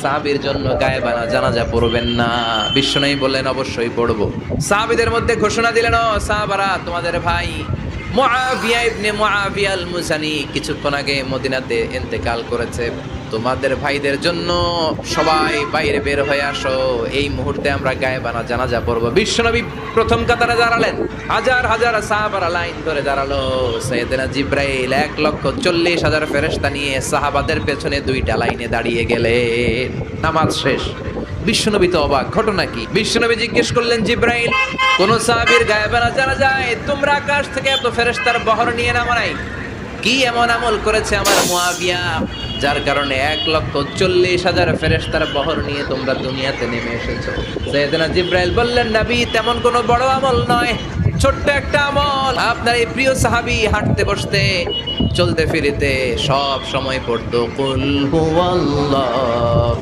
সাহাবীর জন্য গায়েবানা জানাজা পড়বেন না? বিশ্বনবী বললেন অবশ্যই পড়ব। সাহাবীদের মধ্যে ঘোষণা দিলেন, ও সাহাবারা, তোমাদের ভাই মুআবিয়া ইবনে মুআবিয়া আল মুজানি কিছুক্ষণ আগে মদিনাতে ইন্তেকাল করেছে। তোমাদের ভাইদের জন্য সবাই বাইরে বের হয়ে আসো, এই মুহূর্তে আমরা গায়েবানা জানাজা পড়ব। বিশ্বনবী প্রথম কাতারে দাঁড়ালেন, হাজার হাজার সাহাবারা লাইন ধরে দাঁড়ালো। সাইয়েদনা জিব্রাইল 1,40,000 ফেরেশতা নিয়ে সাহাবাদের পেছনে দুইটা লাইনে দাঁড়িয়ে গেলেন। নামাজ শেষ। বিশ্বনবী তো অবাক, ঘটনা কি? বিশ্বনবী জিজ্ঞেস করলেন, জিব্রাইল, কোন সাহাবীর গায়েবানা জানা যায়? তোমরা আকাশ থেকে এত ফেরেশতার বহর নিয়ে নামো নাই? কি এমন আমল করেছে আমার মুআবিয়া যার কারণে 1,40,000 ফেরেশতার বহর নিয়ে তোমরা দুনিয়াতে নেমে এসেছো? সাইয়েদনা জিব্রাইল বললেন, নবী, তেমন কোনো বড় আমল নয়, ছোট্ট একটা আমল। আপনার এই প্রিয় সাহাবী হাঁটতে বসতে চলতে ফিরিতে সব সময় পড়তো কুল হুয়াল্লাহ।